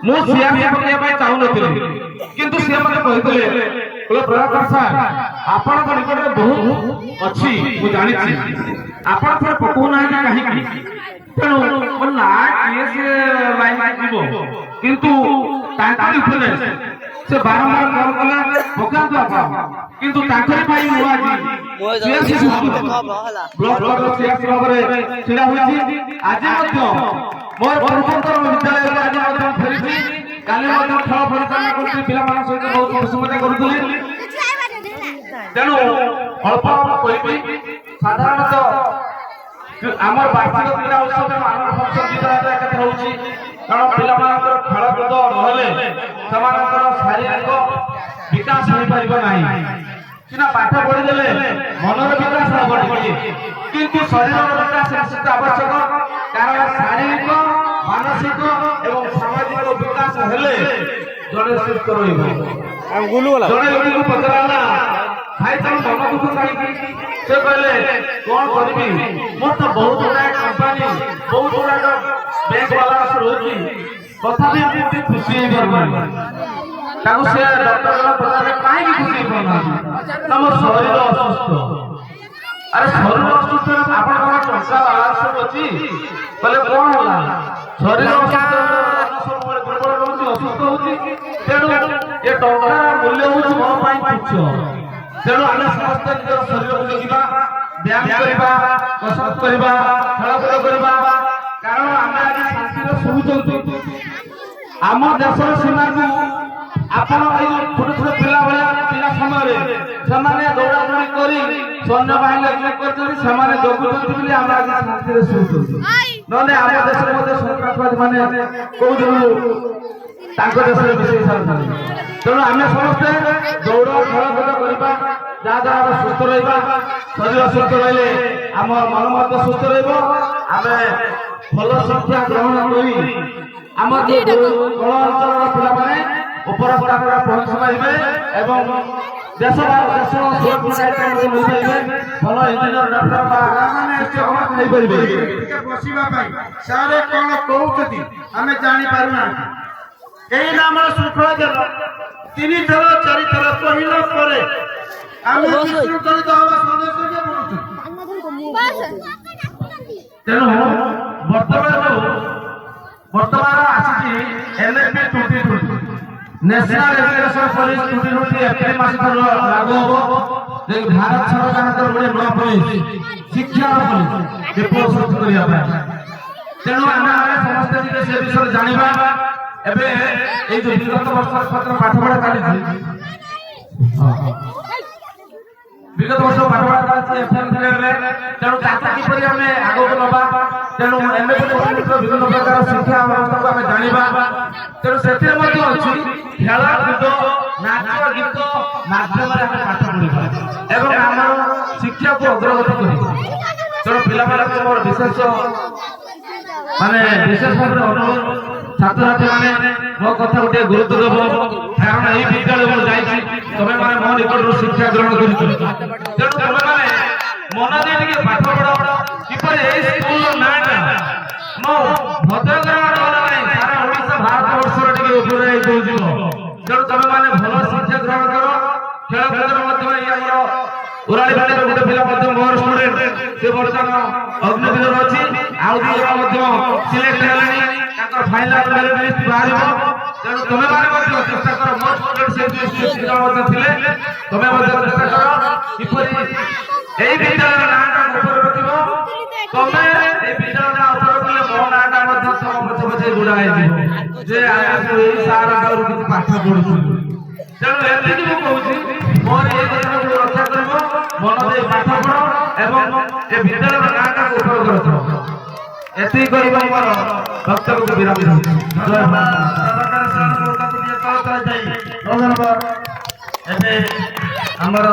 ମୁଁ ସିଆର ପକେଇବା ପାଇଁ ଚାହୁଁନଥିଲି କିନ୍ତୁ ସେ ମୋତେ କହିଥିଲେ ପ୍ରଭାକର ସାର୍ ଆପଣଙ୍କ ନିକଟରେ ବହୁତ ଅଛି ମୁଁ ଜାଣିଛି ଆପଣ ଥରେ ପକଉନାହାନ୍ତି କାହିଁକି ତେଣୁ ନା କିଏ ସେ ଲାଇନ ଯିବ କିନ୍ତୁ ତାଙ୍କ ଇନଫ୍ଲୁଏନ୍ସ ସେ ବାରମ୍ବାର କଲ୍ କଲେ ପକାନ୍ତୁ ଆପଣ କିନ୍ତୁ ତାଙ୍କରି ପାଇଁ ମୁଁ ଆଜି ବ୍ଲକ ସିଆସି ଭାବରେ ଛିଡ଼ା ହୋଇଛି ଆଜି ମଧ୍ୟ ମୋର ପୂର୍ବତନ ବିଦ୍ୟାଳୟକୁ ଆଜି ମଧ୍ୟ ଫେରିଛି କାଲି ମଧ୍ୟ ଖେଳ ପରିଚାଳନା କରୁଛି ପିଲାମାନଙ୍କ ସହିତ ବହୁତ ଖୁସି ମଜା କରୁଥିଲି ତେଣୁ ଅଳ୍ପ କହିବି ସାଧାରଣତଃ ଆମର ବାର୍ଷିକ କ୍ରୀଡ଼ା ଉତ୍ସବ ଆନନ୍ଦ ଫଙ୍କସନ ବିଦ୍ୟାଳୟରେ ଏକାଠି ହେଉଛି କାରଣ ପିଲାମାନଙ୍କର ଖେଳକୁଦ ନହେଲେ ସେମାନଙ୍କର ଶାରୀରିକ ବିକାଶ ହୋଇପାରିବ ନାହିଁ ସିନା ପାଠ ପଢିଦେଲେ ମନର ବିକାଶ ହେବ ଟିକେ କିନ୍ତୁ ଶରୀରର ବିକାଶ ନିଶ୍ଚିତ ଆବଶ୍ୟକ କାରଣ ଶାରୀରିକ ମାନସିକ ଏବଂ ସାମାଜିକ ବିକାଶ ହେଲେ ଜଣେ ସୁସ୍ଥ ରହିବ ଜଣେ ଲୋକଙ୍କୁ ପଚରାଲା ଭାଇ ତମ ମନ ଦୁଃଖ କାହିଁକି ସେ କହିଲେ କଣ କରିବି ମୋର ତ ବହୁତ ଗୁଡାଏ କମ୍ପାନୀ ବହୁତ ଗୁଡାକ ବ୍ୟାଙ୍କ ବାଲା ରହୁଛି ତଥାପି ମୁଁ ଟିକେ ଖୁସି ହେଇପାରୁନି ତାକୁ ସେ ଡକ୍ଟର ପଚାରିଲେ କାହିଁକି ଖୁସି ହେଇପାରୁନାହାନ୍ତି ତମ ଶରୀର ଅସୁସ୍ଥ ଆରେ ଶରୀର ଅସୁସ୍ଥ ଆପଣଙ୍କର ଟଙ୍କା ବାଲାନ୍ସ ଅଛି କହିଲେ କଣ ହେଲା ଶରୀର ସବୁବେଳେ ଦୁର୍ବଳ ରହୁଛି ଅସୁସ୍ଥ ହଉଛି ତେଣୁ ଏ ଟଙ୍କାର ମୂଲ୍ୟ ହଉଛି ମୋ ପାଇଁ ତୁଚ୍ଛ ତେଣୁ ଆମେ ସମସ୍ତେ ନିଜର ଶରୀରକୁ ଦେଖିବା ବ୍ୟାୟାମ କରିବା କସରତ କରିବା ଖେଳକୁଦ କରିବା କାରଣ ଆମେ ଆଜି ଶାନ୍ତିରେ ଶୋଉଛନ୍ତି ଆମ ଦେଶର ସୀମାକୁ ଆପଣ ଏଇ ଛୋଟ ଛୋଟ ପିଲା ଭଳିଆ ପିଲା ସମୟରେ ସେମାନେ ଦୌଡ଼ାଦୌଡ଼ି କରି ସୈନ୍ୟବାହିନୀ ଅଟକ କରିଛନ୍ତି ସେମାନେ ଜଗୁଛନ୍ତି ବୋଲି ଆମେ ଆଜି ଶାନ୍ତିରେ ଶୋଉଛନ୍ତି ନହେଲେ ଆମ ଦେଶରେ ମଧ୍ୟ ସନ୍ତ୍ରାସବାଦୀ ମାନେ କୋଉ ଦିନରୁ ତାଙ୍କ ଦେଶରେ ମିଶେଇ ସାରିଛନ୍ତି ତେଣୁ ଆମେ ସମସ୍ତେ ଦୌଡ଼ ଖେଳକୁଦ କରିବା ଯାହାଦ୍ୱାରା ଆମେ ସୁସ୍ଥ ରହିବା ଶରୀର ସୁସ୍ଥ ରହିଲେ ଆମ ମନ ମଧ୍ୟ ସୁସ୍ଥ ରହିବ ଆମେ ଭଲ ଶିକ୍ଷା ଗ୍ରହଣ କରି ଆମ କଳ ଅଞ୍ଚଳର ପିଲାମାନେ ଉପର ସ୍ଥାନରେ ପହଞ୍ଚି ପାରିବେ ଏବଂ ଦେଶ ସୁରକ୍ଷା ନେଇପାରିବେ ଭଲ ଇଞ୍ଜିନିୟର ଡକ୍ଟର ବା ନେଇପାରିବେ ବସିବା ପାଇଁ ସାରେ କଣ କହୁଛନ୍ତି ଆମେ ଜାଣିପାରୁନା ଏଇ ଆମର ଶୃଙ୍ଖଳା ଦେଲ 3 ଥର 4 ଥର କହିଲା ପରେ ଆମେ ବିଶୃଙ୍ଖଳିତ ହେବା ସଦସ୍ୟ ବନୁଛୁ ତେଣୁ ବର୍ତ୍ତମାନ ଆସିଛି NAP 2020 national education policy 2020 April ମାସ ଠାରୁ ଲାଗୁ ହେବ ଯେ ଭାରତ ସରକାରଙ୍କର ଗୋଟେ ନୂଆ ପଲିସି ଶିକ୍ଷା ପଲିସି ବିପ୍ଳବ କରିବା ପାଇଁ ତେଣୁ ଆମେ ସମସ୍ତେ ଟିକେ ସେ ବିଷୟରେ ଜାଣିବା ଏବେ ଏଇ ଯୋଉ ବିଗତ ବର୍ଷର ଛାତ୍ର ପାଠପଢା ଚାଲିଛି ବିଗତ ବର୍ଷ ପାଠପଢା ଚାଲିଛି ଏଫ୍ଏମ୍ ରେ ତେଣୁ ତାକୁ କିପରି ଆମେ ଆଗକୁ ନବା ତେଣୁ ବିଭିନ୍ନ ପ୍ରକାର ଶିକ୍ଷା ବ୍ୟବସ୍ଥାକୁ ଆମେ ଜାଣିବା ତେଣୁ ସେଥିରେ ମଧ୍ୟ ଅଛି ଖେଳକୁଦ ନାଚ ଗୀତ ମାଧ୍ୟମରେ ଆମେ ପାଠ ପଢିବା ଏବଂ ଆମର ଶିକ୍ଷାକୁ ଅଗ୍ରଗତି କରିବା ତେଣୁ ପିଲାମାନଙ୍କୁ ମୋର ବିଶେଷ ଭାବରେ ଅନୁରୋଧ ଛାତ୍ରଛାତ୍ରୀ ମାନେ ମୋ କଥା ଗୋଟିଏ ଗୁରୁତ୍ୱ ଦେବ କାରଣ ଏଇ ବିଦ୍ୟାଳୟ ମୁଁ ଯାଇଛି ତମେ ମାନେ ମୋ ନିକଟରୁ ଶିକ୍ଷା ଗ୍ରହଣ କରିଛ ତେଣୁ ତମେ ମାନେ ମନ ଦେଇ ଟିକେ ପାଠ ପଢ କିପରି ଏଇ ସ୍କୁଲର ନାଁଟା ମୋ ଭଦ୍ରକର ନାହିଁ ସାରା ଓଡ଼ିଶା ଭାରତ ବର୍ଷର ଟିକେ ଉପରେ ହେଇଯିବ ତେଣୁ ତମେ ମାନେ ଭଲ ଶିକ୍ଷା ଗ୍ରହଣ କର ଖେଳକୁଦର ମାଧ୍ୟମରେ ଇଏ ଆମର ଉରାଳି ବାଲିର ଗୋଟେ ପିଲା ମଧ୍ୟ ମୋର ଷ୍ଟୁଡେଣ୍ଟ ସେ ବର୍ତ୍ତମାନ ଅଗ୍ନିବୀରରେ ଅଛି ଆଉ ଦୁଇ ଜଣ ମଧ୍ୟ ସିଲେକ୍ଟ ହେଲେଣି ତାଙ୍କର ଫାଇନାଲ ମେରିଟ୍ ଲିଷ୍ଟ ବାହାରିବ ତେଣୁ ତମେ ମାନେ ମଧ୍ୟ ଚେଷ୍ଟା କର ମୋ ଷ୍ଟୁଡେଣ୍ଟ ସେ ଦୁଇ ମଧ୍ୟ ଥିଲେ ତମେ ମଧ୍ୟ ଚେଷ୍ଟା କର କିପରି ଏଇ ବିଦ୍ୟାଳୟର ନାଁଟା ଉପରେ ରଖିବ ତମେ ଏଇ ବିଦ୍ୟାଳୟ ନାଁ ଉପରେ ରଖିଲେ ମୋ ନାଁଟା ମଧ୍ୟ ତମ ପଛେ ପଛେ ଗୁଡା ହେଇଯିବ ଯେ ଆମେ ଏଇ ସାର୍ ଆଗରୁ କିଛି ପାଠ ପଢୁଛୁ ତେଣୁ ଏତିକି ମୁଁ କହୁଛି ମୋର ଏଇ କଥାକୁ ରକ୍ଷା କରିବ ମନ ଦେଇ ପାଠ ପଢ ଏବଂ ଏ ବିଦ୍ୟାଳୟର ନାଁଟାକୁ ଉପରେ ରଖ ଏତିକି କରିବା ମୋର ବକ୍ତବ୍ୟକୁ ବିରାମ ଦେଉଛି ଏବେ ଆମର